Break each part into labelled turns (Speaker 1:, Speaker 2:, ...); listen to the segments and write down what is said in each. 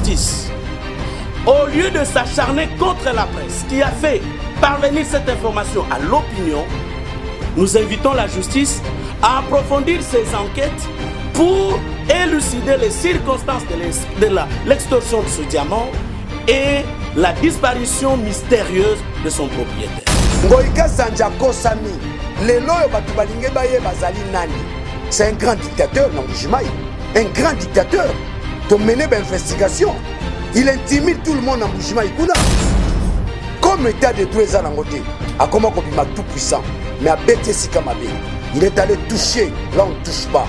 Speaker 1: justice, au lieu de s'acharner contre la presse qui a fait parvenir cette information à l'opinion, nous invitons la justice à approfondir ses enquêtes pour élucider les circonstances de l'extorsion de ce diamant et la disparition mystérieuse de son propriétaire.
Speaker 2: Ngoïka Sanjako Sami, c'est un grand dictateur, un grand dictateur. Tu mené l'investigation. Il intimide tout le monde en Mbujimaï. Comme état de tout les côté, à comment il tout puissant, mais à BTC Kamabé, il est allé toucher, là on ne touche pas,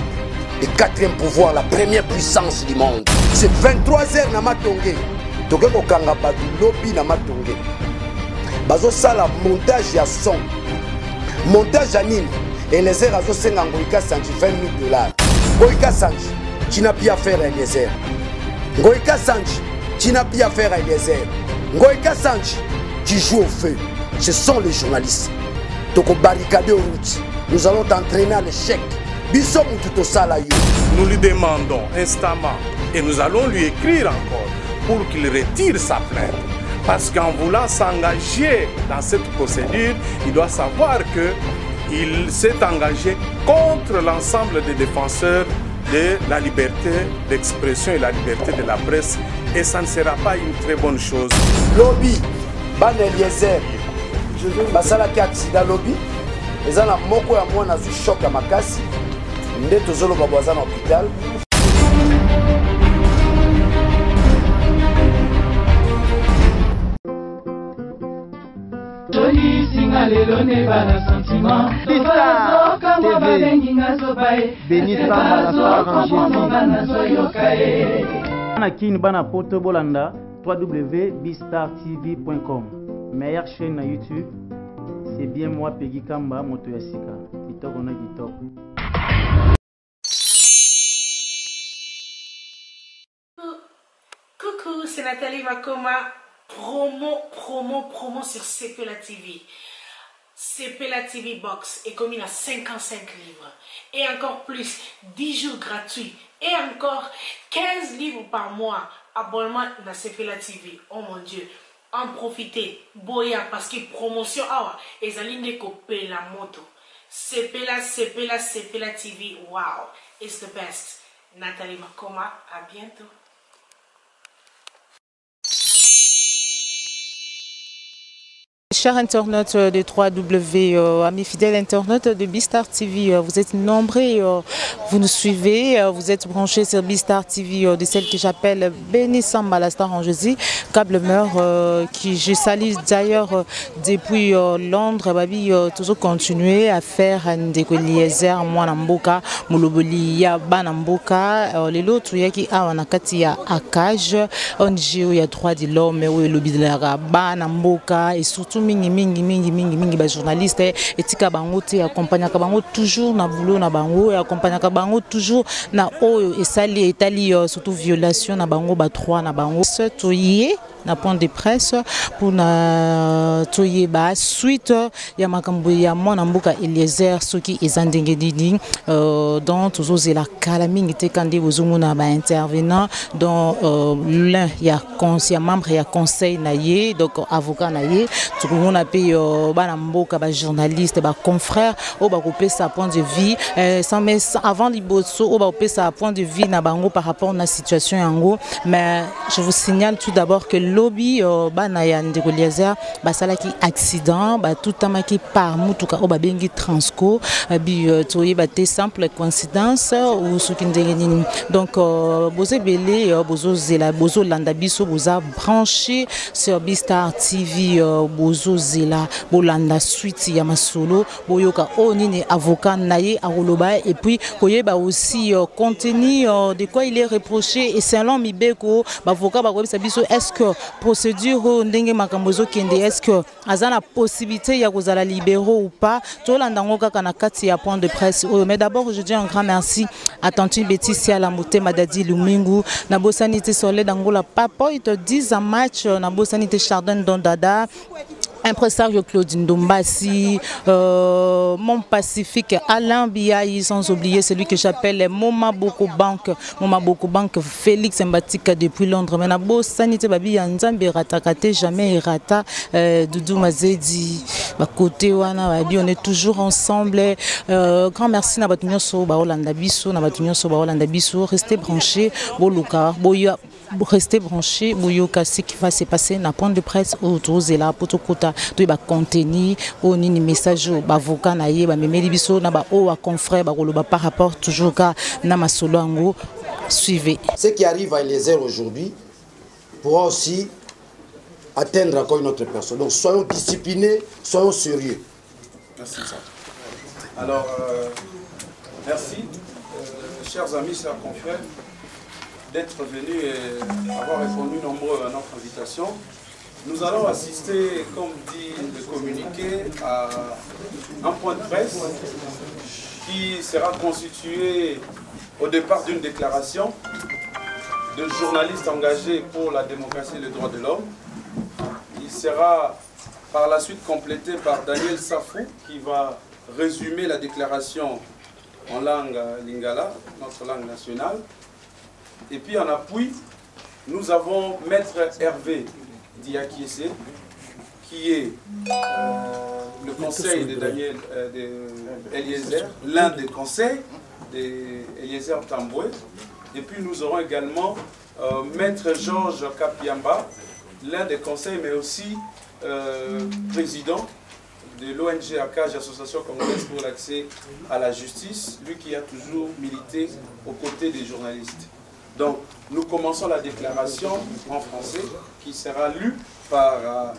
Speaker 2: le quatrième pouvoir, la première puissance du monde. C'est 23h na matongé. Toke ko kanga badu lobby na matongé. Bazo sala montage ya son. Montage à Nîmes. Et les airs azo senga Ngoïka Sanji $20 000. Ngoïka Sanji, tu n'as plus à faire à des airs. Ngoïka Sanji, tu n'as plus à faire à des airs. Ngoïka Sanji, tu joues au feu. Ce sont les journalistes. Toko barricade aux routes. Nous allons t'entraîner à l'échec.
Speaker 3: Nous lui demandons instamment et nous allons lui écrire encore pour qu'il retire sa plainte. Parce qu'en voulant s'engager dans cette procédure, il doit savoir qu'il s'est engagé contre l'ensemble des défenseurs de la liberté d'expression et la liberté de la presse. Et ça ne sera pas une très bonne chose.
Speaker 2: Lobby, Ban Eliezer, Basala qui accident lobby, les gens ont beaucoup à moi dans un choc à Makassi. Nous sommes tous à l'hôpital.
Speaker 4: Meilleure chaîne na YouTube, c'est bien moi Peggy Kamba Moto Yasika. Kitoko na kitoko.
Speaker 5: Coucou, c'est Nathalie Makoma. Promo sur CPLA TV. CPLA TV Box est commis à 55 livres. Et encore plus, 10 jours gratuits. Et encore 15 livres par mois. Abonnement dans CPLA TV. Oh mon Dieu. En profiter. Boya parce que promotion. Ah ouais. Et ça ligne copier la moto. CPLA TV. Wow. It's the best. Nathalie Makoma. À bientôt.
Speaker 6: Chers internautes de 3W, amis fidèles internautes de Bistar TV, vous êtes nombreux, vous nous suivez, vous êtes branchés sur Bistar TV, de celle que j'appelle Béni Samba, la star en Jésus, câblemeur, qui je salue d'ailleurs depuis Londres, babi, toujours continuer à faire des liaisons, moi Namboka, Mouloboli, Yaba Namboka, les autres, il y a qui a en Akati à Akaj, on dit il y a 3 de l'homme, mais oui, le bidlara, Namboka, et surtout mingi ba journaliste et tika bango te accompagner bango toujours na boulot na bango et accompagner bango toujours na oyo et sali etali surtout violation na bango ba 3 na bango toyé na point de presse pour na toyé ba suite ya makambo ya mwana mboka Eliezer soki ezandenge didi dans toujours la kalamingi te kandi bozomuna ba intervenant dans l'un ya membre ya conseil na ye donc avocat na ye on a payé Banamboka, journaliste, confrère, on va couper sa point de vue. Avant l'Iboso, on va couper sa point de vue par rapport à la situation en gros. Mais je vous signale tout d'abord que lobby Banayan de Eliezer, ça qui accident, tout le temps qui part, tout cas, on va bien transco, c'est simple coïncidence ou ce qui ne donc Bozé Belé, Bozo Zela, Bozo Landabiso, Boza branché sur Bistar TV, Bozo Zela, Bolanda suite ya masolo, Boyoka Onine avocat naye Aroloba et puis Koyeba aussi contenu de quoi il est reproché et c'est un long mibeko, avocat Babiso est-ce que procédure ndenge makambozo kende est-ce que azana possibilité ya kozala libéraux ou pas, Tolanda ngoka kana kati ya point de presse. Mais d'abord je dis un grand merci à Tanti Betisia la moté Madadi Lumingu, na bosanité Solé d'Angola papa il te 10 un match na bosanité Chardon Dondada. Impresario Claude Ndombasi, mon Pacifique, Alain Biaï, sans oublier celui que j'appelle Moma Boko Bank, Félix Mbatika depuis Londres. Mais Nabo Sanité Babi Yanzambe Ratakate, jamais Rata, Doudou Mazedi, côté Wana Babi, on est toujours ensemble. Grand merci Nabatunyo So Baolanda Biso, Nabatunyo So Baolanda Biso, restez branchés, Boluka, Boya. Restez branchés, Boyoka, ce qui va se passer dans la point de presse autour de la potokota, tout va contenir, au nini message, bavoka naie, ba memeli biso, na ba o confrère, ba goloba par rapport toujours à Namasolango, suivez.
Speaker 2: Ce qui arrive à Eliezer aujourd'hui pourra aussi atteindre encore une autre personne. Donc soyons disciplinés, soyons sérieux.
Speaker 3: Merci. Alors, merci, chers amis, chers confrères, d'être venus et avoir répondu nombreux à notre invitation. Nous allons assister, comme dit le communiqué, à un point de presse qui sera constitué au départ d'une déclaration de journalistes engagés pour la démocratie et les droits de l'homme. Il sera par la suite complété par Daniel Safou qui va résumer la déclaration en langue lingala, notre langue nationale. Et puis en appui, nous avons Maître Hervé Diakiese, qui est le conseil de Daniel Eliezer, l'un des conseils d'Eliezer Tamboué. Et puis nous aurons également Maître Georges Kapiamba, l'un des conseils, mais aussi président de l'ONG ACAJ, Association Congolaise pour l'accès à la justice, lui qui a toujours milité aux côtés des journalistes. Donc, nous commençons la déclaration en français qui sera lue par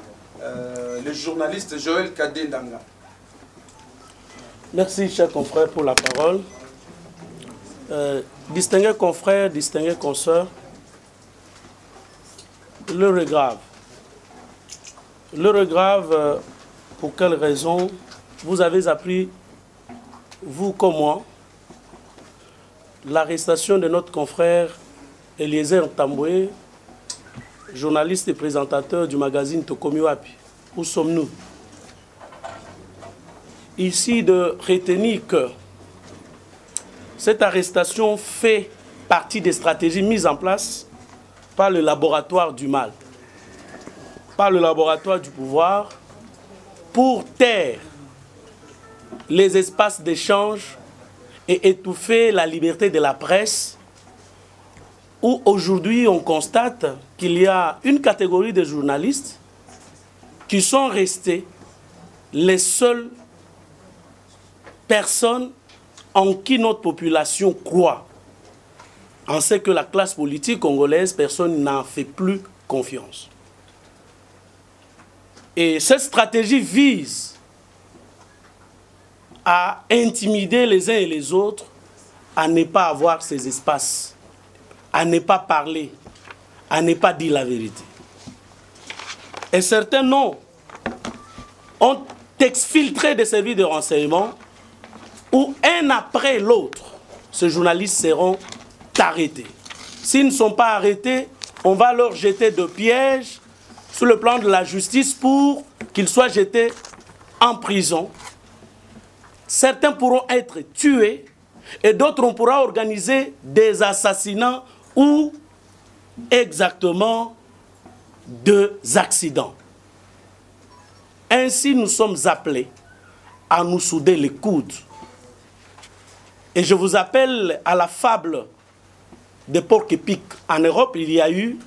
Speaker 3: le journaliste Joël Kadendanga.
Speaker 1: Merci, chers confrères, pour la parole. Distingués confrères, distingués consoeurs, l'heure est grave. L'heure est grave, pour quelle raison? Vous avez appris, vous comme moi, l'arrestation de notre confrère Eliezer Tamboué, journaliste et présentateur du magazine Tokomi Wapi. Où sommes-nous? Ici, de retenir que cette arrestation fait partie des stratégies mises en place par le laboratoire du mal, par le laboratoire du pouvoir, pour taire les espaces d'échange et étouffer la liberté de la presse, où aujourd'hui on constate qu'il y a une catégorie de journalistes qui sont restés les seules personnes en qui notre population croit. On sait que la classe politique congolaise, personne n'en fait plus confiance. Et cette stratégie vise à intimider les uns et les autres, à ne pas avoir ces espaces, à ne pas parler, à ne pas dire la vérité. Et certains noms ont exfiltré des services de renseignement où un après l'autre, ces journalistes seront arrêtés. S'ils ne sont pas arrêtés, on va leur jeter de pièges sur le plan de la justice pour qu'ils soient jetés en prison. Certains pourront être tués et d'autres on pourra organiser des assassinats ou exactement des accidents. Ainsi, nous sommes appelés à nous souder les coudes. Et je vous appelle à la fable des porcs-épics. En Europe, il y a eu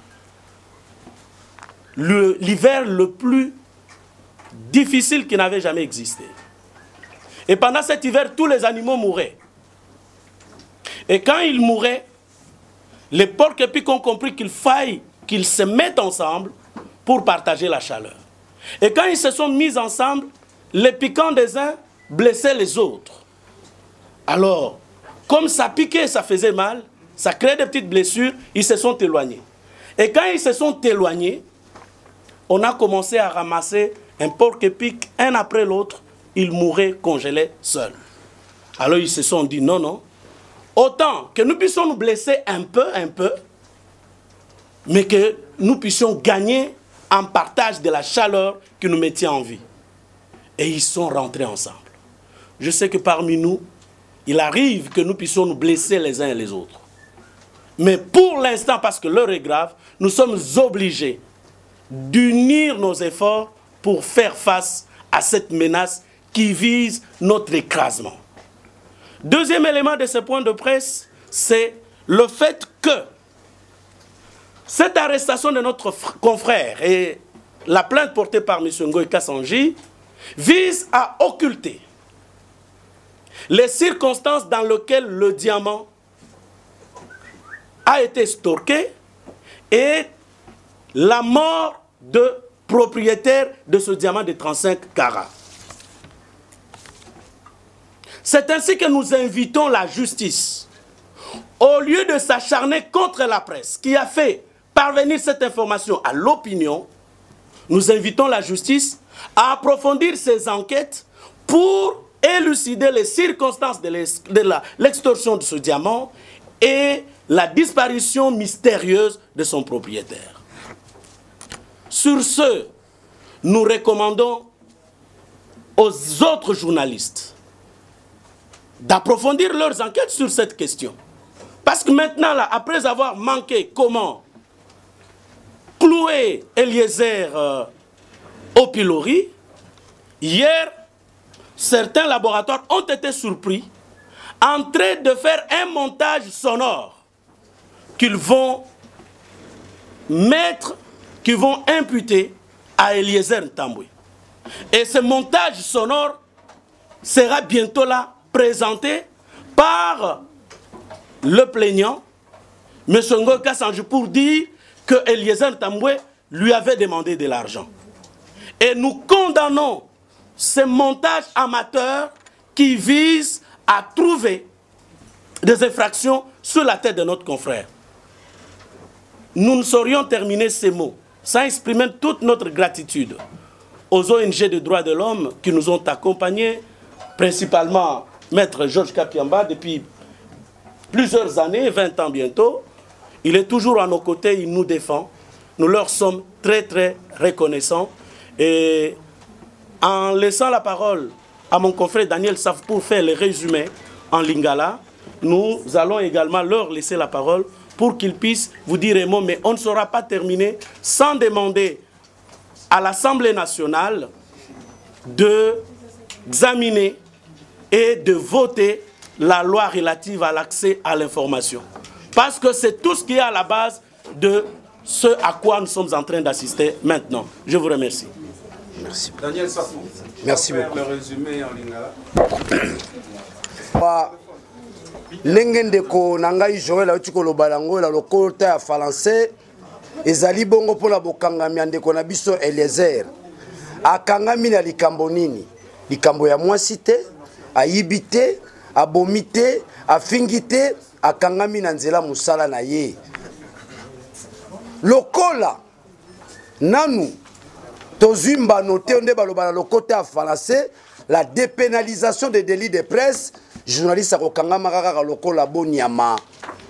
Speaker 1: l'hiver le plus difficile qui n'avait jamais existé. Et pendant cet hiver, tous les animaux mouraient. Et quand ils mouraient, les porcs-épics ont compris qu'il faille qu'ils se mettent ensemble pour partager la chaleur. Et quand ils se sont mis ensemble, les piquants des uns blessaient les autres. Alors, comme ça piquait, ça faisait mal, ça créait des petites blessures, ils se sont éloignés. Et quand ils se sont éloignés, on a commencé à ramasser un porc-épic, un après l'autre, ils mouraient congelés seuls. Alors ils se sont dit non, non, autant que nous puissions nous blesser un peu, mais que nous puissions gagner en partage de la chaleur qui nous maintient en vie. Et ils sont rentrés ensemble. Je sais que parmi nous, il arrive que nous puissions nous blesser les uns et les autres. Mais pour l'instant, parce que l'heure est grave, nous sommes obligés d'unir nos efforts pour faire face à cette menace qui vise notre écrasement. Deuxième élément de ce point de presse, c'est le fait que cette arrestation de notre confrère et la plainte portée par M. Ngoï Kassanji vise à occulter les circonstances dans lesquelles le diamant a été stocké et la mort de propriétaire de ce diamant de 35 carats. C'est ainsi que nous invitons la justice, au lieu de s'acharner contre la presse qui a fait parvenir cette information à l'opinion, nous invitons la justice à approfondir ses enquêtes pour élucider les circonstances de l'extorsion de ce diamant et la disparition mystérieuse de son propriétaire. Sur ce, nous recommandons aux autres journalistes d'approfondir leurs enquêtes sur cette question. Parce que maintenant, là, après avoir manqué comment clouer Eliezer au pilori, hier, certains laboratoires ont été surpris en train de faire un montage sonore qu'ils vont mettre, qu'ils vont imputer à Eliezer Ntambwe. Et ce montage sonore sera bientôt là présenté par le plaignant, M. Ngoï Kassanji, pour dire que Eliezer Ntambwe lui avait demandé de l'argent. Et nous condamnons ce montage amateur qui vise à trouver des infractions sur la tête de notre confrère. Nous ne saurions terminer ces mots sans exprimer toute notre gratitude aux ONG de droits de l'homme qui nous ont accompagnés, principalement Maître Georges Kapiamba depuis plusieurs années, 20 ans bientôt. Il est toujours à nos côtés, il nous défend. Nous leur sommes très très reconnaissants. Et en laissant la parole à mon confrère Daniel Saf pour faire le résumé en lingala, nous allons également leur laisser la parole pour qu'ils puissent vous dire un mot, mais on ne saura pas terminer sans demander à l'Assemblée nationale d'examiner et de voter la loi relative à l'accès à l'information. Parce que c'est tout ce qui est à la base de ce à quoi nous sommes en train d'assister maintenant. Je vous remercie.
Speaker 2: Merci.
Speaker 3: Daniel Safou.
Speaker 2: Merci beaucoup.
Speaker 3: Le résumé en lingala.
Speaker 2: Ndeko nangai Joël autikolo balango la lokota ya français ezali bongo pona bokangami ndeko na biso Eliezer akangami na likambo nini likambo ya mwasi te ayibi te abomi te afingi te akangami na nzela musala na ye lokola nanu tozimba noté onde baloba na lokota ya français la dépénalisation des délits de presse. Journaliste akokangama kaka lokola bonyama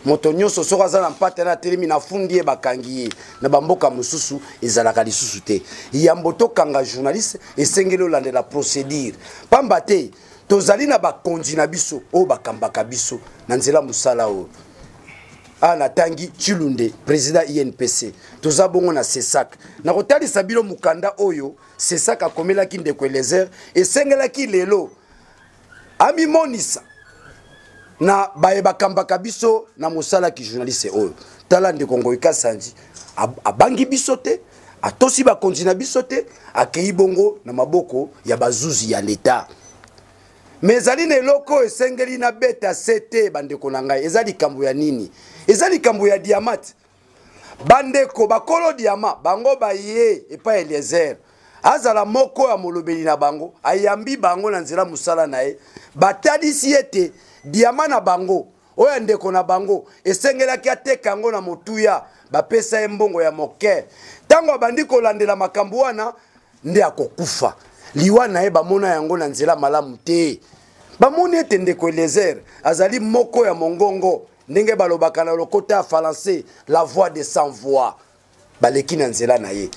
Speaker 2: moto nyonso soka za na mpate na telemi na fundi e bakangi na bamboka mususu ezalaka lisusu te yambo to kanga journaliste esengeli olandela procédure pamba te tozali na bakonzi na biso o bakambaka biso na nzela musala o ana tangi Chilunde président INPC toza bongo na CESAC na kotalisa bilo mukanda oyo CESAC akomelaki ndeko Eliezer esengelaki lelo Ami monisa na baye bakambaka biso na musala ki journaliste oyo tala ndeko Ngoï Kassanji abangi biso te atosi bakonzi na biso te akei bongo na maboko ya bazuzi ya leta mezali na eloko esengeli na beta sete bandeko na ngai ezali kambo ya nini ezali kambo ya diamant bandeko bakolo diamant bango baye epa Eliezer azala moko ya molobeli na bango ayambi bango na nzela musala na ye batalisi ete diamant na bango oya ndeko na bango esengelaki ateka yango na motuya bapesa ye mbongo ya moke tango abandi kolandela makambo wana nde akokufa liwa na ye bamona yango na nzela malamu te bamoni ete ndeko Eliezer azali moko ya mongongo ndenge balobaka na lokota ya français la voix de sans voix baleki na nzela na ye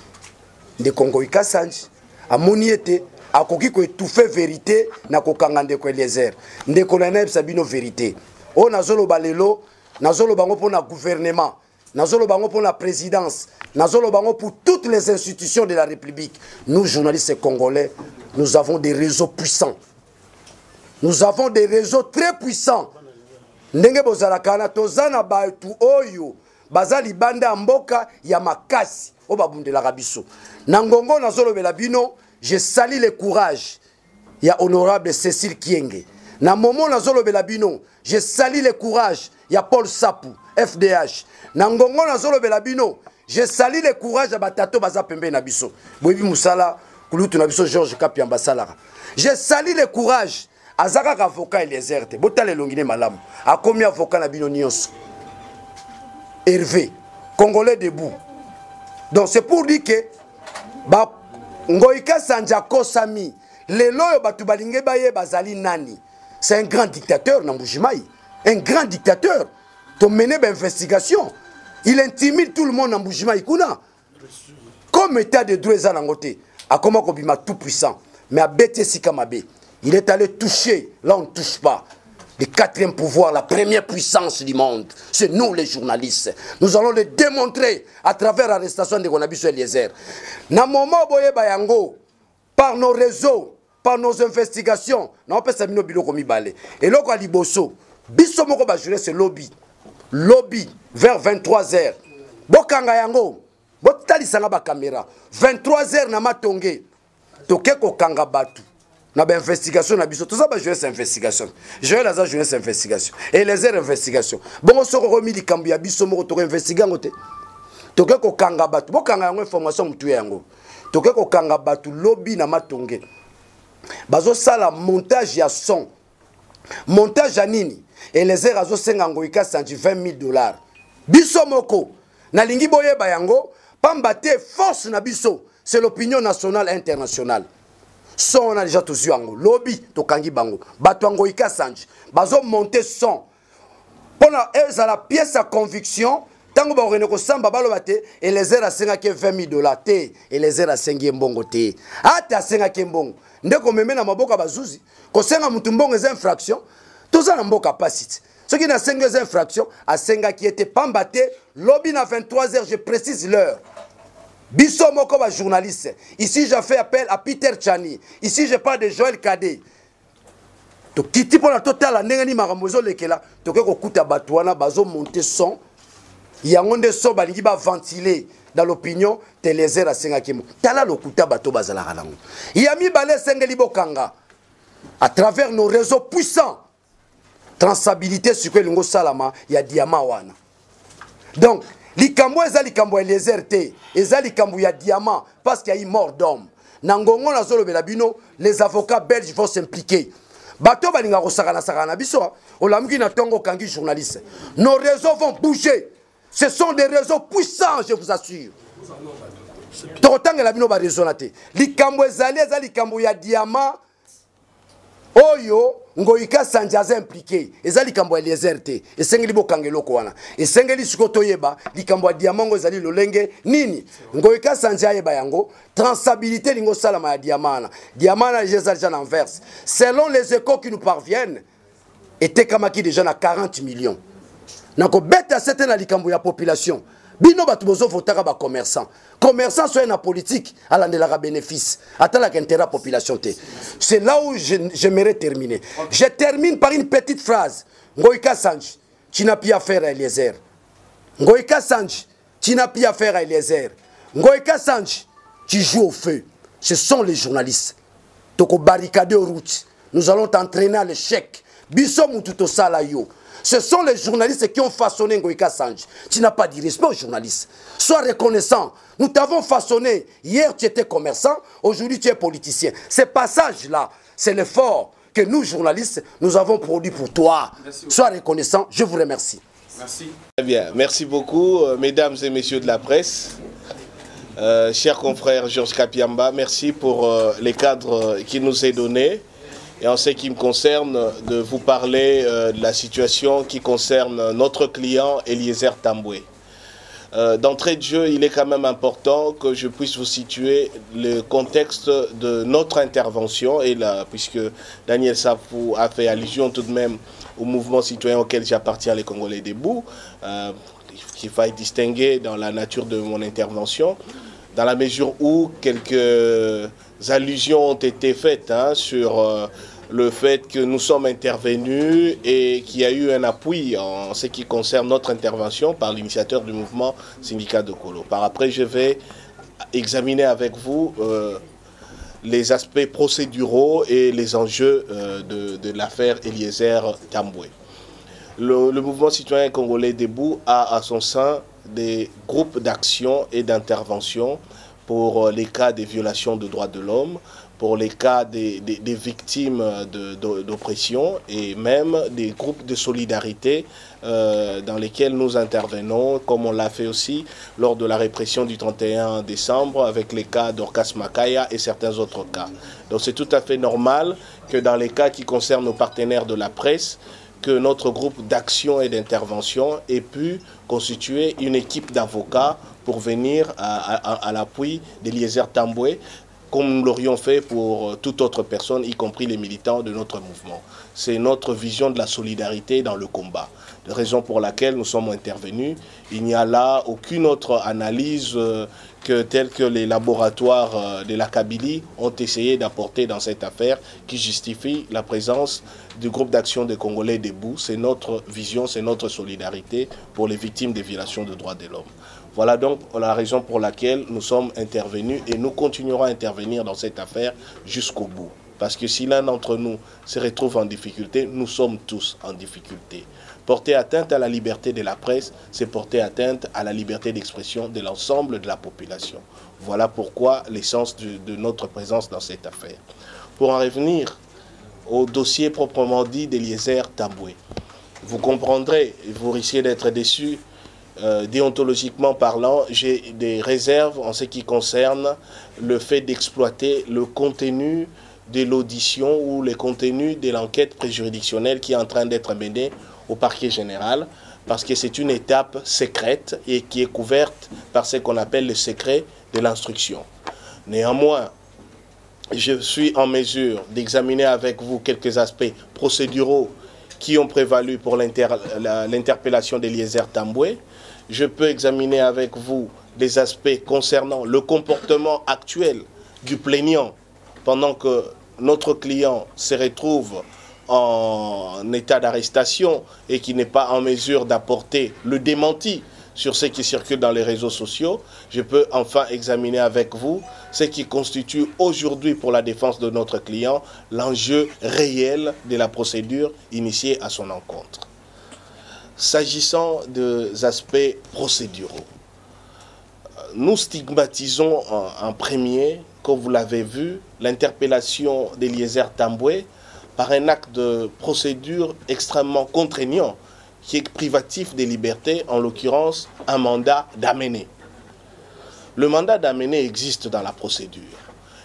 Speaker 2: de Congo Ikasanji amoni ete akoki ko étouffer vérité na kokanga ndeko Eliezer ndeko na yebisa bino vérité o nazolo balelo nazolo bango pour na gouvernement nazolo bango pour la présidence nazolo bango pour toutes les institutions de la République. Nous journalistes congolais, nous avons des réseaux puissants, nous avons des réseaux très puissants. Ndenge bozalakana tozana batu oyo bazali banda mboka ya makasi o babundela biso na ngongo nazolo belabino. Je salue le courage ya honorable Cécile Kienge na momo nazolo belabino. Je salue le courage ya Paul Sapou FDH na ngongo nazolo belabino. Je salue le courage ya batato baza pembe na biso boyebi musala kulutu na biso Georges Kapiamba salara. Je salue le courage azaka avocat Eliezer te botale longine malamu akomi avocat na bino nyonso Hervé Congolais debout. Donc c'est pour dire que ba Ngoïka Sanjako Sami lelo yo batu balinge baye bazali nani. C'est un grand dictateur na Mbujimayi, un grand dictateur. To mener une investigation, il intimide tout le monde en Mbujimayi kuna. Comme état de droit zanangote, a comment kobima tout puissant, mais à bête sikamabe. Il est allé toucher, là on ne touche pas. Le quatrième pouvoir, la première puissance du monde, c'est nous les journalistes. Nous allons le démontrer à travers l'arrestation de Gonabiso Eliezer. Na moment boye bayango, par nos réseaux, par nos investigations, na opesa bino biloko mibale. Et loko aliboso, biso moko ba juré c'est lobby. Lobby vers 23h. Bokanga yango, botalisanga ba caméra. 23h na matonge. Toke ko kanga batu. Na ba investigation na biso tout ça ba jouer cette investigation. Jouer la jouer cette investigation et les heures investigation. Bon soko remis likambu ya biso moko to investiguer ngote. Toke ko kanga batu, bo kanga yango information mutu yango. Toke ko kanga batu lobby na matonge. Bazo sala montage ya son. Montage ya nini? Et les heures azo senga ngoika sanji $20,000. Biso moko na lingi boyeba yango pambate force na biso, c'est l'opinion nationale internationale. Son on a déjà tous eu en lobby to kangi bango batwango ikasanji bazo monter son pona eza la pièce à conviction tango ba rene ko samba balo bate et les heures à senga ke $20,000 te et les heures à sengi mbongo te ata senga ke mbongo ndeko meme na maboka bazuzi ko senga mutu mbongo eza infraction toza na mboka pasite ce qui na senga eza infraction a senga qui était pambate lobby na 23h je précise l'heure. Bisso moko ba journaliste. Ici je fais appel à Peter Chani. Ici je parle de Joël Kadé. To kiti pour la totale ndengani maramozo lekela to ke ko kuta batwana bazo monter son. Yangonde so balingi ba ventiler dans l'opinion Eliezer asenga kimo. Tala lokuta bato bazala kalango. Yami balé sengeli bokanga à travers nos réseaux puissants. Transabilité sur que lingo salama ya diamant wana. Donc likambo eza likambo Eliezer te eza likambo ya diamant parce qu'il y a eu mort d'homme. Nangongo na zolo belabino les avocats belges vont s'impliquer. Bato balinga ko sakana biso olamuki na tongo kangi journaliste. Nos réseaux vont bouger. Ce sont des réseaux puissants, je vous assure. Totanga la bino ba réseau na te. Likambo ezali eza likambo ya diamant. Oyo ngoika sanjaza impliqué ezali likambo Eliezer te esengeli bokangelo ko wana esengeli sikoto yeba likambo ya diamango ezali lolenge nini ngoika sanja yeba yango transabilité lingo salama ya diamana diamana ezali en verse selon les échos qui nous parviennent était kamaki déjà na 40 millions nako beta c'était na likambo ya population bino batu bozo votaka ba commerçant soit na politique à l'andelaka bénéfice atala qu'intérêt population te. C'est là où j'aimerais terminer. Je termine par une petite phrase. Ngoika Sanji, tu n'as plus affaire à Eliezer. Ngoika Sanji, tu n'as plus affaire à Eliezer. Ngoika Sanji, tu joues au feu. Ce sont les journalistes. Toko barricade aux routes. Nous allons t'entraîner à l'échec. Biso mututo sala yo. Ce sont les journalistes qui ont façonné Ngoika Sanji. Tu n'as pas de respect aux journalistes. Sois reconnaissant. Nous t'avons façonné. Hier, tu étais commerçant. Aujourd'hui, tu es politicien. Ce passage-là, c'est l'effort que nous, journalistes, nous avons produit pour toi. Sois reconnaissant. Je vous remercie.
Speaker 7: Merci. Très bien. Merci beaucoup, mesdames et messieurs de la presse. Chers confrères Georges Kapiamba, merci pour les cadres qui nous est donné. Et en ce qui me concerne, de vous parler de la situation qui concerne notre client Eliezer Tambwe. D'entrée de jeu, il est quand même important que je puisse vous situer le contexte de notre intervention, et là, puisque Daniel Safou a fait allusion tout de même au mouvement citoyen auquel j'appartiens, les Congolais debout, qu'il faille distinguer dans la nature de mon intervention, dans la mesure où quelques allusions ont été faites sur le fait que nous sommes intervenus et qu'il y a eu un appui en ce qui concerne notre intervention par l'initiateur du mouvement syndicat de Kolo. Par après, je vais examiner avec vous les aspects procéduraux et les enjeux de l'affaire Eliezer Tambwe. Le mouvement citoyen congolais debout a à son sein des groupes d'action et d'intervention pour les cas de violations de droits de l'homme, pour les cas des victimes d'oppression et même des groupes de solidarité dans lesquels nous intervenons, comme on l'a fait aussi lors de la répression du 31 décembre avec les cas d'Orcas Makaya et certains autres cas. Donc c'est tout à fait normal que dans les cas qui concernent nos partenaires de la presse, que notre groupe d'action et d'intervention ait pu constituer une équipe d'avocats pour venir à l'appui d'Eliezer Tambwe, comme nous l'aurions fait pour toute autre personne, y compris les militants de notre mouvement. C'est notre vision de la solidarité dans le combat. La raison pour laquelle nous sommes intervenus. Il n'y a là aucune autre analyse telle que les laboratoires de la Kabylie ont essayé d'apporter dans cette affaire qui justifie la présence du groupe d'action des Congolais debout. C'est notre vision, c'est notre solidarité pour les victimes des violations de droits de l'homme. Voilà donc la raison pour laquelle nous sommes intervenus et nous continuerons à intervenir dans cette affaire jusqu'au bout. Parce que si l'un d'entre nous se retrouve en difficulté, nous sommes tous en difficulté. Porter atteinte à la liberté de la presse, c'est porter atteinte à la liberté d'expression de l'ensemble de la population. Voilà pourquoi l'essence de notre présence dans cette affaire. Pour en revenir au dossier proprement dit d'Eliezer Tambwe, vous comprendrez, vous risquez d'être déçus, déontologiquement parlant, j'ai des réserves en ce qui concerne le fait d'exploiter le contenu de l'audition ou le contenu de l'enquête préjuridictionnelle qui est en train d'être menée au parquet général, parce que c'est une étape secrète et qui est couverte par ce qu'on appelle le secret de l'instruction. Néanmoins, je suis en mesure d'examiner avec vous quelques aspects procéduraux qui ont prévalu pour l'interpellation d'Eliezer Tambwe. Je peux examiner avec vous des aspects concernant le comportement actuel du plaignant pendant que notre client se retrouve en état d'arrestation et qui n'est pas en mesure d'apporter le démenti sur ce qui circule dans les réseaux sociaux. Je peux enfin examiner avec vous ce qui constitue aujourd'hui pour la défense de notre client l'enjeu réel de la procédure initiée à son encontre. S'agissant des aspects procéduraux, nous stigmatisons en premier, comme vous l'avez vu, l'interpellation d'Eliezer Tambwe par un acte de procédure extrêmement contraignant qui est privatif des libertés, en l'occurrence un mandat d'amener. Le mandat d'amener existe dans la procédure.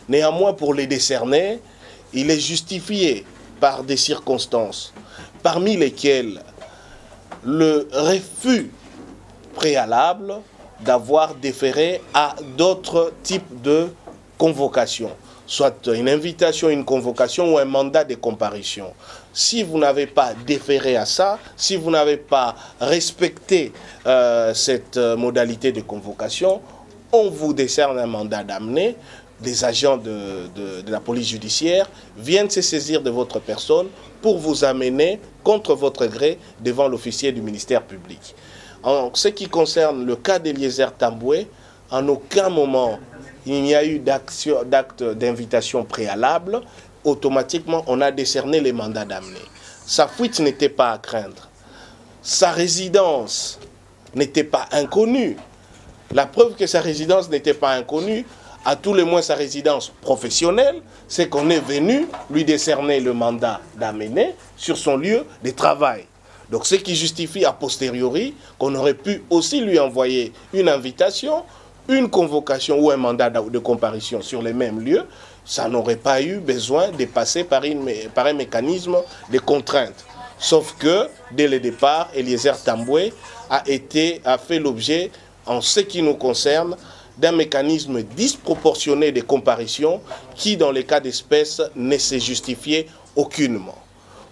Speaker 7: Néanmoins, pour les décerner, il est justifié par des circonstances, parmi lesquelles le refus préalable d'avoir déféré à d'autres types de convocations, soit une invitation, une convocation ou un mandat de comparution. Si vous n'avez pas déféré à ça, si vous n'avez pas respecté cette modalité de convocation, on vous décerne un mandat d'amener. Des agents de la police judiciaire viennent se saisir de votre personne pour vous amener contre votre gré devant l'officier du ministère public. En ce qui concerne le cas d'Eliezer Tambwe, en aucun moment il n'y a eu d'acte d'invitation préalable. Automatiquement, on a décerné les mandats d'amener. Sa fuite n'était pas à craindre. Sa résidence n'était pas inconnue. La preuve que sa résidence n'était pas inconnue, à tout le moins sa résidence professionnelle, c'est qu'on est venu lui décerner le mandat d'amener sur son lieu de travail. Donc ce qui justifie a posteriori qu'on aurait pu aussi lui envoyer une invitation, une convocation ou un mandat de comparution sur les mêmes lieux. Ça n'aurait pas eu besoin de passer par un mécanisme de contrainte. Sauf que, dès le départ, Eliezer Tambwe a fait l'objet, en ce qui nous concerne, d'un mécanisme disproportionné de comparution qui, dans les cas d'espèce, ne s'est justifié aucunement.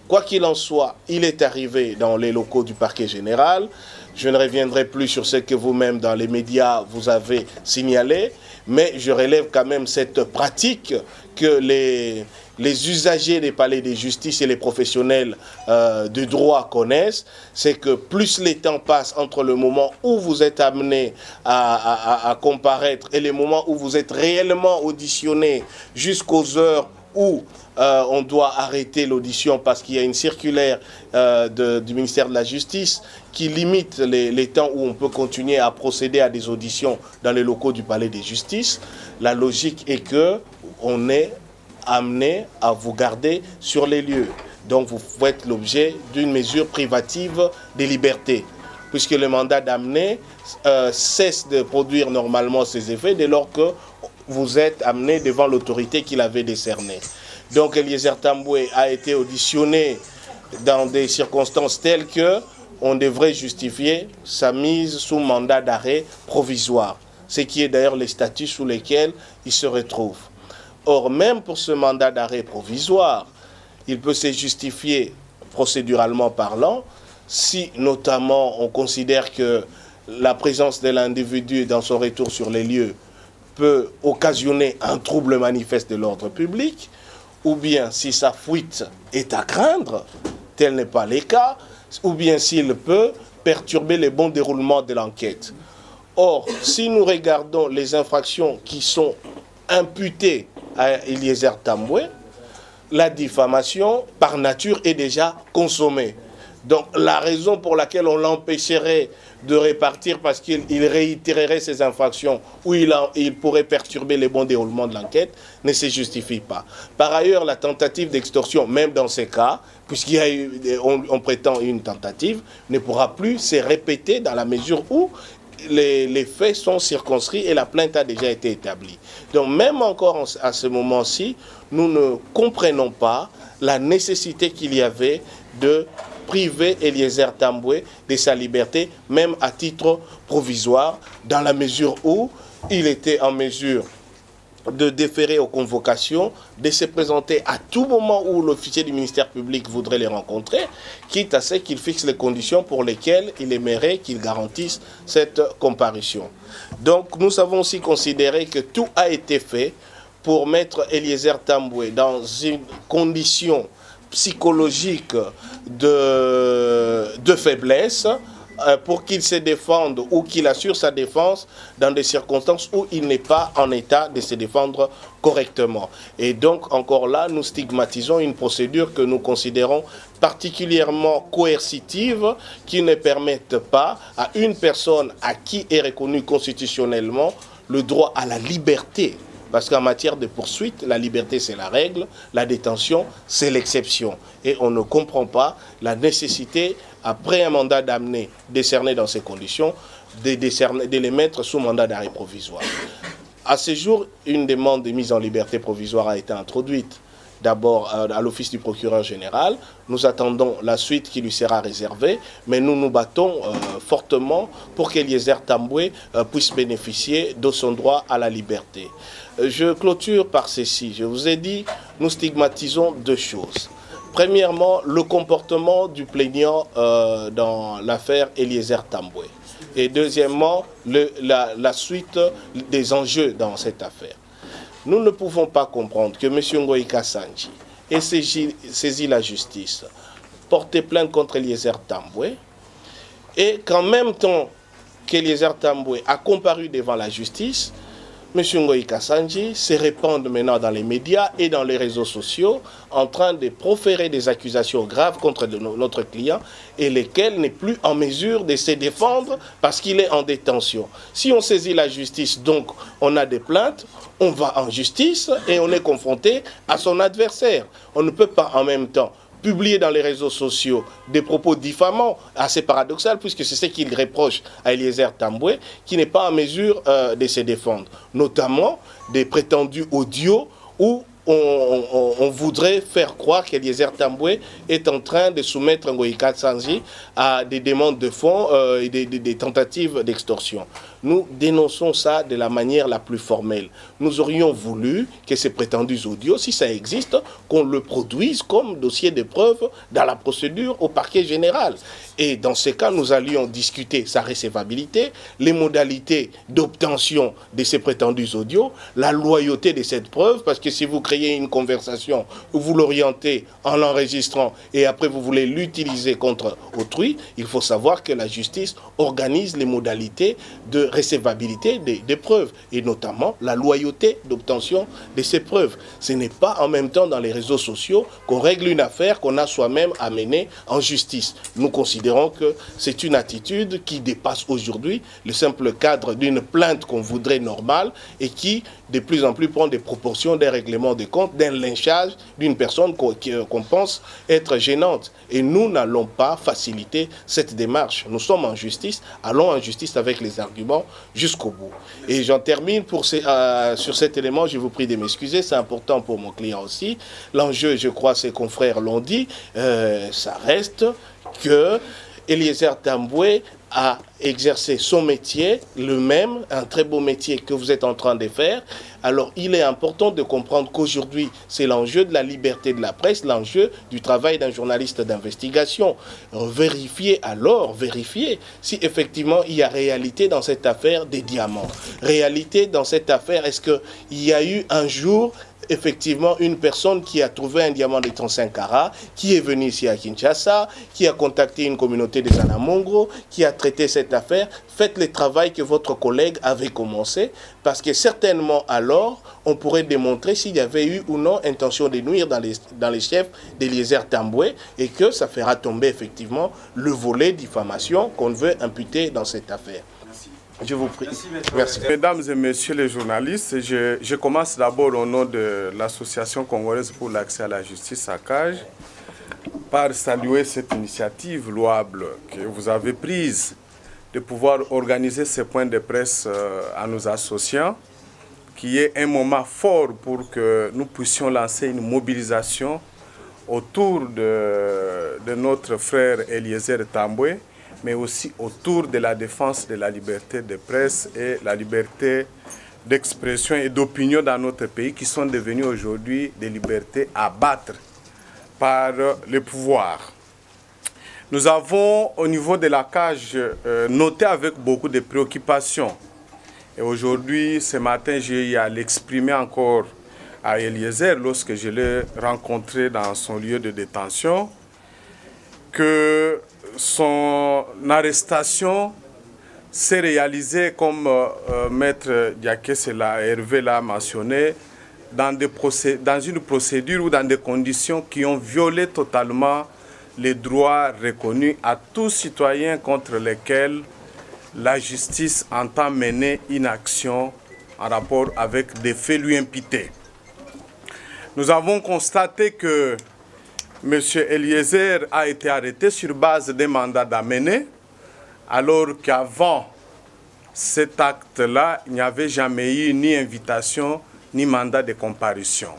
Speaker 7: Quoi qu'il en soit, il est arrivé dans les locaux du parquet général. Je ne reviendrai plus sur ce que vous-même, dans les médias, vous avez signalé, mais je relève quand même cette pratique que les usagers des palais de justice et les professionnels du droit connaissent, c'est que plus les temps passent entre le moment où vous êtes amené à comparaître et le moment où vous êtes réellement auditionné jusqu'aux heures où on doit arrêter l'audition parce qu'il y a une circulaire du ministère de la Justice qui limite les temps où on peut continuer à procéder à des auditions dans les locaux du palais de justice. La logique est que on est amené à vous garder sur les lieux. Donc vous faites l'objet d'une mesure privative des libertés, puisque le mandat d'amener cesse de produire normalement ses effets dès lors que vous êtes amené devant l'autorité qui l'avait décerné. Donc Eliezer Tambwe a été auditionné dans des circonstances telles que on devrait justifier sa mise sous mandat d'arrêt provisoire, ce qui est d'ailleurs les statuts sous lesquels il se retrouve. Or, même pour ce mandat d'arrêt provisoire, il peut se justifier procéduralement parlant si notamment on considère que la présence de l'individu dans son retour sur les lieux peut occasionner un trouble manifeste de l'ordre public, ou bien si sa fuite est à craindre, tel n'est pas le cas, ou bien s'il peut perturber le bon déroulement de l'enquête. Or, si nous regardons les infractions qui sont imputées à Eliezer Tambwe, la diffamation, par nature, est déjà consommée. Donc, la raison pour laquelle on l'empêcherait de répartir parce qu'il réitérerait ses infractions ou il pourrait perturber le bon déroulement de l'enquête ne se justifie pas. Par ailleurs, la tentative d'extorsion, même dans ces cas, puisqu'on prétend une tentative, ne pourra plus se répéter dans la mesure où les faits sont circonscrits et la plainte a déjà été établie. Donc même encore à ce moment-ci, nous ne comprenons pas la nécessité qu'il y avait de priver Eliezer Tambwe de sa liberté, même à titre provisoire, dans la mesure où il était en mesure de déférer aux convocations, de se présenter à tout moment où l'officier du ministère public voudrait les rencontrer, quitte à ce qu'il fixe les conditions pour lesquelles il aimerait qu'il garantisse cette comparution. Donc nous avons aussi considéré que tout a été fait pour mettre Eliezer Tambwe dans une condition psychologique de faiblesse pour qu'il se défende ou qu'il assure sa défense dans des circonstances où il n'est pas en état de se défendre correctement. Et donc, encore là, nous stigmatisons une procédure que nous considérons particulièrement coercitive, qui ne permette pas à une personne à qui est reconnu constitutionnellement le droit à la liberté. Parce qu'en matière de poursuite, la liberté c'est la règle, la détention c'est l'exception. Et on ne comprend pas la nécessité, après un mandat d'amener décerné dans ces conditions, de les mettre sous mandat d'arrêt provisoire. À ce jour, une demande de mise en liberté provisoire a été introduite. D'abord à l'office du procureur général. Nous attendons la suite qui lui sera réservée, mais nous nous battons fortement pour qu'Eliezer Tambwe puisse bénéficier de son droit à la liberté. Je clôture par ceci. Je vous ai dit, nous stigmatisons deux choses. Premièrement, le comportement du plaignant dans l'affaire Eliezer Tambwe. Et deuxièmement, la suite des enjeux dans cette affaire. Nous ne pouvons pas comprendre que M. Ngoï Kassanji ait saisi la justice, porté plainte contre Eliezer Tambwe, et qu'en même temps qu'Eliezer Tambwe a comparu devant la justice, M. Ngoï Kassanji se répande maintenant dans les médias et dans les réseaux sociaux en train de proférer des accusations graves contre notre client et lesquelles n'est plus en mesure de se défendre parce qu'il est en détention. Si on saisit la justice, donc on a des plaintes, on va en justice et on est confronté à son adversaire. On ne peut pas en même temps publier dans les réseaux sociaux des propos diffamants, assez paradoxal, puisque c'est ce qu'il reproche à Eliezer Tambwe, qui n'est pas en mesure de se défendre. Notamment des prétendus audios où on voudrait faire croire qu'Eliezer Tambwe est en train de soumettre Ngoï Kassanji à des demandes de fonds et des tentatives d'extorsion. nous dénonçons ça de la manière la plus formelle. Nous aurions voulu que ces prétendus audios, si ça existe, qu'on le produise comme dossier de preuve dans la procédure au parquet général. Et dans ces cas, nous allions discuter sa recevabilité, les modalités d'obtention de ces prétendus audios, la loyauté de cette preuve, parce que si vous créez une conversation, vous l'orientez en l'enregistrant et après vous voulez l'utiliser contre autrui, il faut savoir que la justice organise les modalités de recevabilité des preuves et notamment la loyauté d'obtention de ces preuves. Ce n'est pas en même temps dans les réseaux sociaux qu'on règle une affaire qu'on a soi-même à mener en justice. Nous considérons que c'est une attitude qui dépasse aujourd'hui le simple cadre d'une plainte qu'on voudrait normale et qui de plus en plus prend des proportions d'un règlement de compte, d'un lynchage d'une personne qu'on pense être gênante. Et nous n'allons pas faciliter cette démarche. Nous sommes en justice, allons en justice avec les arguments jusqu'au bout. Et j'en termine sur cet élément, je vous prie de m'excuser, c'est important pour mon client aussi. L'enjeu, je crois, ses confrères l'ont dit, ça reste que Eliezer Tambwe a exercé son métier, le même, un très beau métier que vous êtes en train de faire. Alors il est important de comprendre qu'aujourd'hui, c'est l'enjeu de la liberté de la presse, l'enjeu du travail d'un journaliste d'investigation. Vérifier si effectivement il y a réalité dans cette affaire des diamants. Réalité dans cette affaire, est-ce qu'il y a eu un jour effectivement une personne qui a trouvé un diamant de 35 carats, qui est venue ici à Kinshasa, qui a contacté une communauté des Anamongro, qui a traité cette affaire. Faites le travail que votre collègue avait commencé, parce que certainement alors, on pourrait démontrer s'il y avait eu ou non intention de nuire dans les chefs d'Eliezer Tambwe, et que ça fera tomber effectivement le volet diffamation qu'on veut imputer dans cette affaire. Je vous prie.
Speaker 3: Merci. Mesdames et messieurs les journalistes, je commence d'abord au nom de l'Association congolaise pour l'accès à la justice, ACAJ, par saluer cette initiative louable que vous avez prise de pouvoir organiser ce point de presse en nous associant, qui est un moment fort pour que nous puissions lancer une mobilisation autour de notre frère Eliezer Tambwe, mais aussi autour de la défense de la liberté de presse et la liberté d'expression et d'opinion dans notre pays, qui sont devenues aujourd'hui des libertés à battre par le pouvoir. Nous avons, au niveau de la cage, noté avec beaucoup de préoccupations. Et aujourd'hui, ce matin, j'ai eu à l'exprimer encore à Eliezer, lorsque je l'ai rencontré dans son lieu de détention, que son arrestation s'est réalisée, comme Maître Diakesela Hervé l'a mentionné, dans une procédure ou dans des conditions qui ont violé totalement les droits reconnus à tous citoyens contre lesquels la justice entend mener une action en rapport avec des faits lui imputés. Nous avons constaté que M. Eliezer a été arrêté sur base des mandats d'amener, alors qu'avant cet acte-là, il n'y avait jamais eu ni invitation ni mandat de comparution.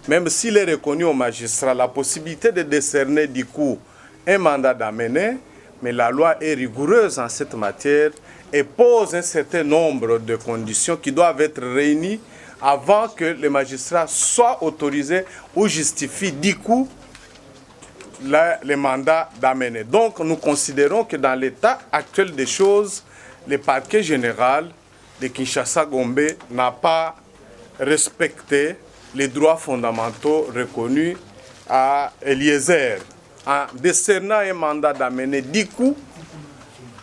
Speaker 3: Même s'il est reconnu au magistrat la possibilité de décerner du coup un mandat d'amener, mais la loi est rigoureuse en cette matière et pose un certain nombre de conditions qui doivent être réunies avant que le magistrat soit autorisé ou justifie du coup les mandats d'amener. Donc nous considérons que dans l'état actuel des choses, le parquet général de Kinshasa-Gombe n'a pas respecté les droits fondamentaux reconnus à Eliezer. En décernant un mandat d'amener, du coup,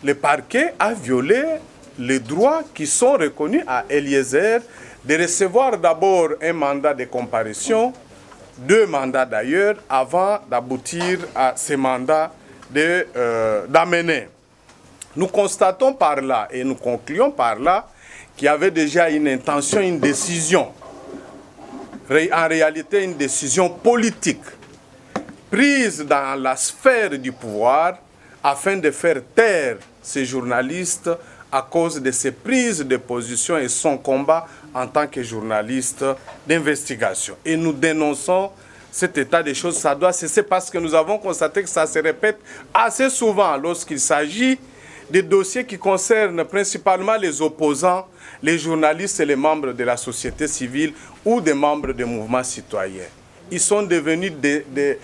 Speaker 3: le parquet a violé les droits qui sont reconnus à Eliezer de recevoir d'abord un mandat de comparution, 2 mandats d'ailleurs, avant d'aboutir à ces mandats d'amener. Nous constatons par là et nous concluons par là qu'il y avait déjà une intention, une décision, en réalité une décision politique, prise dans la sphère du pouvoir afin de faire taire ces journalistes à cause de ses prises de position et son combat en tant que journaliste d'investigation. Et nous dénonçons cet état des choses. Ça doit cesser parce que nous avons constaté que ça se répète assez souvent lorsqu'il s'agit des dossiers qui concernent principalement les opposants, les journalistes et les membres de la société civile ou des membres des mouvements citoyens. Ils sont devenus des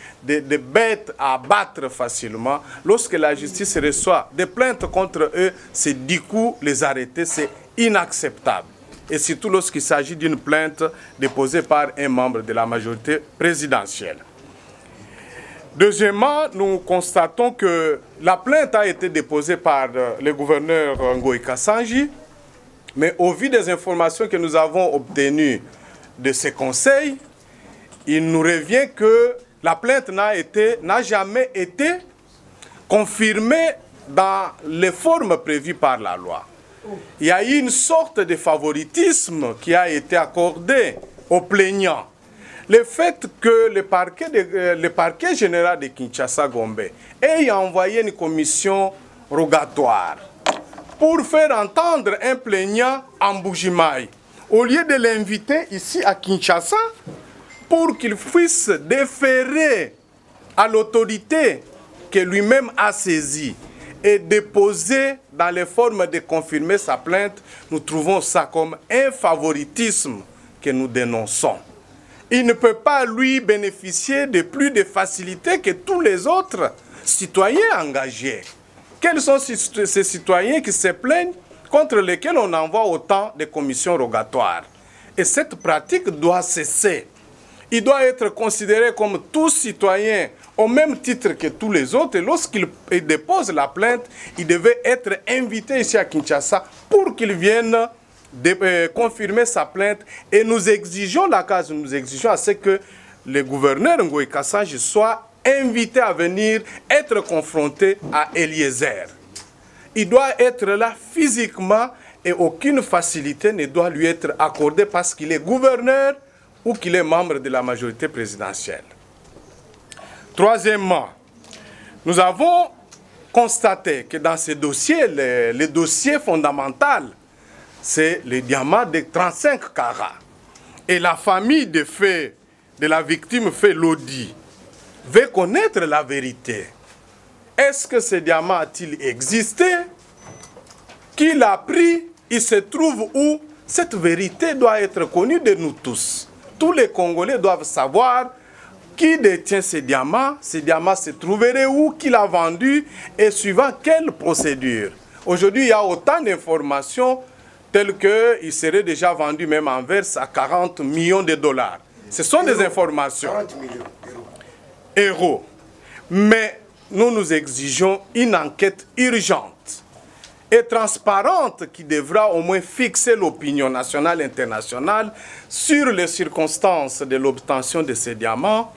Speaker 3: bêtes à abattre facilement. Lorsque la justice reçoit des plaintes contre eux, c'est du coup les arrêter, c'est inacceptable. Et surtout lorsqu'il s'agit d'une plainte déposée par un membre de la majorité présidentielle. Deuxièmement, nous constatons que la plainte a été déposée par le gouverneur Ngoï Kassanji, mais au vu des informations que nous avons obtenues de ces conseils, il nous revient que la plainte n'a jamais été confirmée dans les formes prévues par la loi. Il y a eu une sorte de favoritisme qui a été accordé aux plaignants. Le fait que le parquet général de Kinshasa-Gombe ait envoyé une commission rogatoire pour faire entendre un plaignant en Mbuji-Mayi, au lieu de l'inviter ici à Kinshasa pour qu'il puisse déférer à l'autorité que lui-même a saisie et déposer dans les formes de confirmer sa plainte, nous trouvons ça comme un favoritisme que nous dénonçons. Il ne peut pas, lui, bénéficier de plus de facilités que tous les autres citoyens engagés. Quels sont ces citoyens qui se plaignent, contre lesquels on envoie autant de commissions rogatoires? Et cette pratique doit cesser. Il doit être considéré comme tout citoyen au même titre que tous les autres. Et lorsqu'il dépose la plainte, il devait être invité ici à Kinshasa pour qu'il vienne confirmer sa plainte. Et nous exigeons à ce que le gouverneur Ngoï Kassanji soit invité à venir être confronté à Eliezer. Il doit être là physiquement et aucune facilité ne doit lui être accordée parce qu'il est gouverneur ou qu'il est membre de la majorité présidentielle. Troisièmement, nous avons constaté que dans ces dossiers, le dossier fondamental, c'est le diamant de 35 carats. Et la famille de la victime Fé Lodi veut connaître la vérité. Est-ce que ce diamant a-t-il existé? Qui l'a pris? Il se trouve où? Cette vérité doit être connue de nous tous. Tous les Congolais doivent savoir qui détient ces diamants se trouverait où, qui l'a vendu et suivant quelle procédure. Aujourd'hui, il y a autant d'informations telles qu'il serait déjà vendu même en verse à 40 millions de dollars. Ce sont des informations.
Speaker 2: 40 millions
Speaker 3: d'euros. Mais nous exigeons une enquête urgente et transparente qui devra au moins fixer l'opinion nationale et internationale sur les circonstances de l'obtention de ces diamants,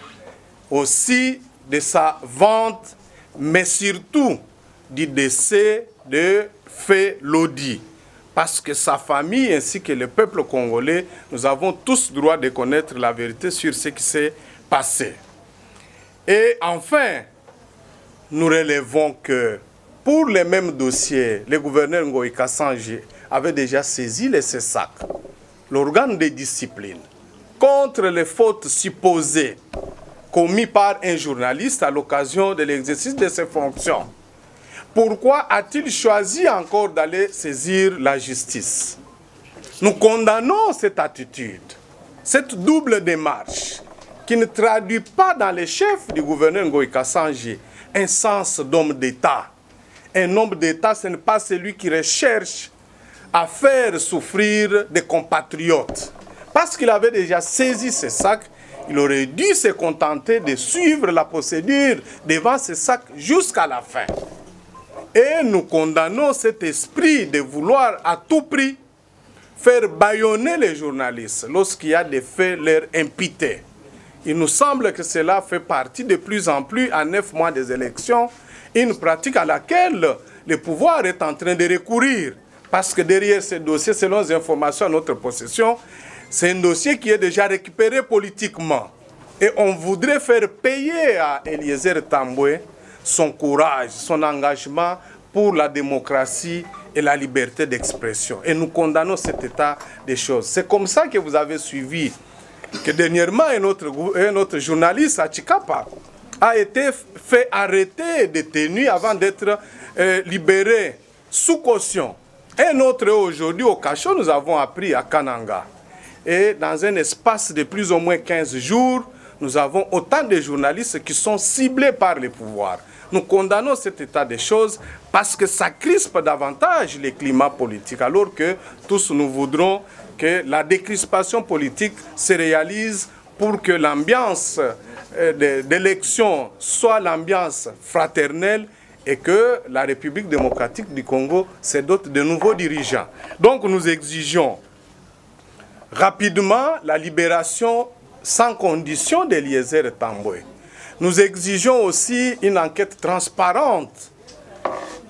Speaker 3: aussi de sa vente, mais surtout du décès de Fé Lodi. Parce que sa famille ainsi que le peuple congolais, nous avons tous droit de connaître la vérité sur ce qui s'est passé. Et enfin, nous relevons que pour les mêmes dossiers, le gouverneur Ngoï Kassanji avait déjà saisi le CESAC, l'organe de discipline, contre les fautes supposées commises par un journaliste à l'occasion de l'exercice de ses fonctions. Pourquoi a-t-il choisi encore d'aller saisir la justice? Nous condamnons cette attitude, cette double démarche qui ne traduit pas dans les chefs du gouverneur Ngoï Kassanji un sens d'homme d'État. Un homme d'État, ce n'est pas celui qui recherche à faire souffrir des compatriotes. Parce qu'il avait déjà saisi ces sacs, il aurait dû se contenter de suivre la procédure devant ces sacs jusqu'à la fin. Et nous condamnons cet esprit de vouloir à tout prix faire bâillonner les journalistes lorsqu'il y a des faits leur imputés. Il nous semble que cela fait partie de plus en plus, à 9 mois des élections, une pratique à laquelle le pouvoir est en train de recourir. Parce que derrière ce dossier, selon les informations à notre possession, c'est un dossier qui est déjà récupéré politiquement. Et on voudrait faire payer à Eliezer Tambwe son courage, son engagement pour la démocratie et la liberté d'expression. Et nous condamnons cet état des choses. C'est comme ça que vous avez suivi que dernièrement un autre journaliste à Chikapa a été fait arrêter et détenu avant d'être libéré sous caution. Un autre aujourd'hui au cachot, nous avons appris à Kananga. Et dans un espace de plus ou moins 15 jours, nous avons autant de journalistes qui sont ciblés par les pouvoirs. Nous condamnons cet état des choses parce que ça crispe davantage les climats politiques, alors que tous nous voudrons que la décrispation politique se réalise pour que l'ambiance d'élection soit l'ambiance fraternelle et que la République démocratique du Congo se dote de nouveaux dirigeants. Donc nous exigeons rapidement la libération sans condition d'Eliezer Tambwe. Nous exigeons aussi une enquête transparente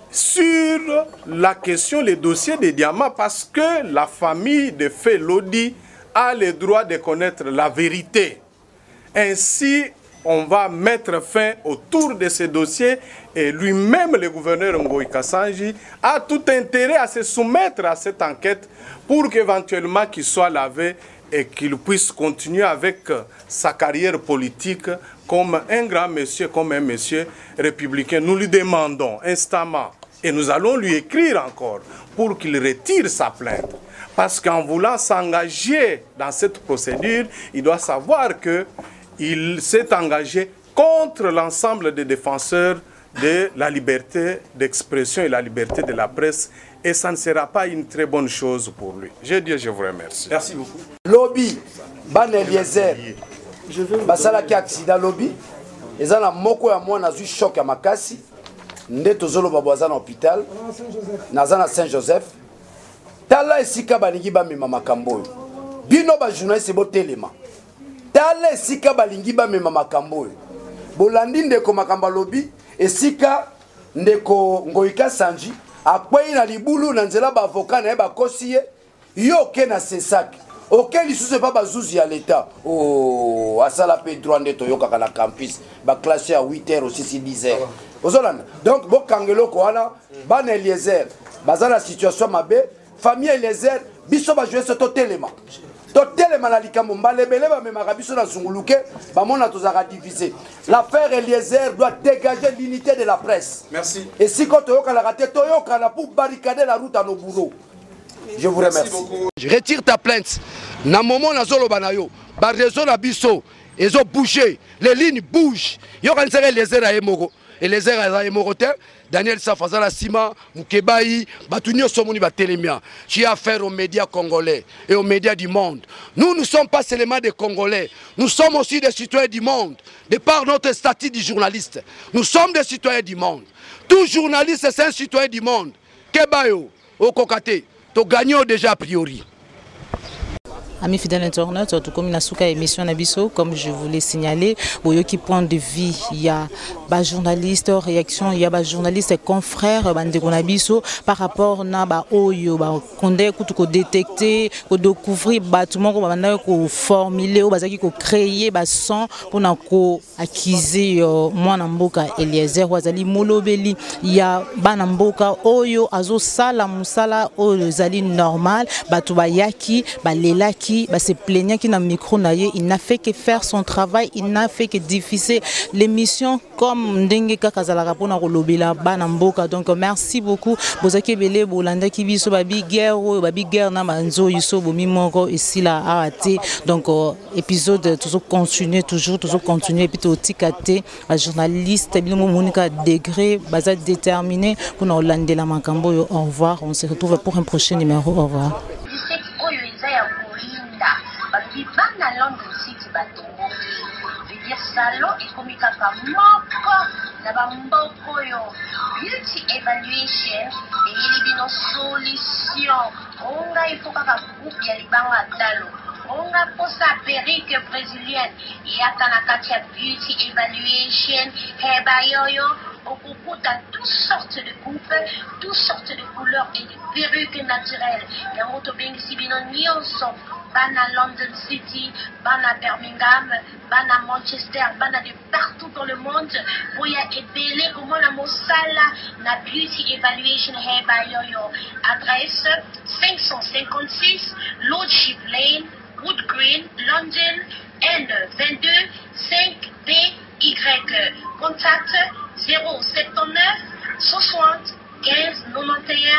Speaker 3: sur la question, les dossiers des diamants, parce que la famille de Fé Lodi a le droit de connaître la vérité. Ainsi, on va mettre fin autour de ces dossiers et lui-même, le gouverneur Ngoï Kassanji, a tout intérêt à se soumettre à cette enquête pour qu'éventuellement qu'il soit lavé et qu'il puisse continuer avec sa carrière politique comme un grand monsieur, comme un monsieur républicain. Nous lui demandons instamment, et nous allons lui écrire encore, pour qu'il retire sa plainte. Parce qu'en voulant s'engager dans cette procédure, il doit savoir qu'il s'est engagé contre l'ensemble des défenseurs de la liberté d'expression et la liberté de la presse. Et ça ne sera pas une très bonne chose pour lui. Je vous remercie.
Speaker 2: Merci beaucoup. Lobby, Ban Eliezer, basala ki accident lobby, ezala moko ya mwana azwi choc ya makasi, nde tozoloba boza na hôpital, naza na Saint-Joseph. Tala esika balingi bamema makambo oyo. Bino ba journaliste botelema. Tala esika balingi bamema makambo oyo. Bolandi ndeko makamba lobby, esika ndeko Ngoï Kassanji akwei na libulu na nzela ba avocat na ba kosiye yo ke na sesaki. Auquel il ne pas bazuzi à l'État. Oh, à ça la paix droit de Toyoka à la campus. Ba classé à 8h aussi 10h. Donc, bon Kangelo Koala, Ban Eliezer, bazala situation mabe, famille Eliezer, biso ba jouer ce totélément. Totélément la likambo mbalebele ba memaka biso na zunguluke, ba mona tozaka diviser. L'affaire Eliezer doit dégager l'unité de la presse. Merci. Et si quand Toyoka la raté Toyoka la pour barricader la route à nos bourreaux. Je vous remercie. Je retire ta plainte. Na moment na zolo banayo, ba réseau na biso, ils ont bougé, les lignes bougent. Yo kan sere les airs à Emoro. Et les airs à Emoro Daniel Safazala Sima, Moukebaï, Batunio Somoni Batelemia. J'ai affaire aux médias congolais et aux médias du monde. Nous ne sommes pas seulement des Congolais, nous sommes aussi des citoyens du monde. De par notre statut de journaliste, nous sommes des citoyens du monde. Tout journaliste c'est un citoyen du monde. Kebayo, au Kokate. Tu gagnes déjà a priori.
Speaker 6: Amis fidèles internautes, tout comme Nasuka émission Nabiso, comme je vous l'ai signalé, Boyoki point de vue, il y a des journalistes, réaction, il y a des journalistes et confrères Nabiso par rapport à Oyo, qu'on détecter, qu'on découvrir, tout le monde qu'on formuler, qu'on créer, son pour acquiser moi Namboka Eliezer Wazali Molobeli, il y a Banamboka Oyo, Azo Sala Musala, Oyo Zali normal, Batubayaki, Balelaki. Se plaignant qui n'a micro naïe, il n'a fait que faire son travail, il n'a fait que diffuser l'émission comme Ndenge Kakazala pour Rolobila Banamboka. Donc merci beaucoup. Bozaki Bele Bolanda qui biso babi guerre na manzo yuso bomi moko ici là arrêté. Donc épisode toujours continuer et puis au tikate la journaliste Bilmo Monica Degré baza déterminé pour nous lander la makambo. Au revoir, on se retrouve pour un prochain numéro. Au revoir.
Speaker 8: Bana London City batongo veut dire salon ekomika ka moko na bamboko yo beauty evaluation eyeli bino solution onga il faut kaka groupe ya libanga talo onga posa perruque brésilienne yaka na kati ya beauty evaluation heba yoyo okukuta toutes sortes de coupes, toutes sortes de couleurs et de perruques naturelles. Yamoto bengisi bino nyonso bana London City, bana Birmingham, bana Manchester, bana de partout dans le monde. Boya ebele comment la mosala na beauty evaluation heba yoyo. Adresse 556 Lordship Lane, Wood Green, London, N22 5BY. Contact 079 60 15 91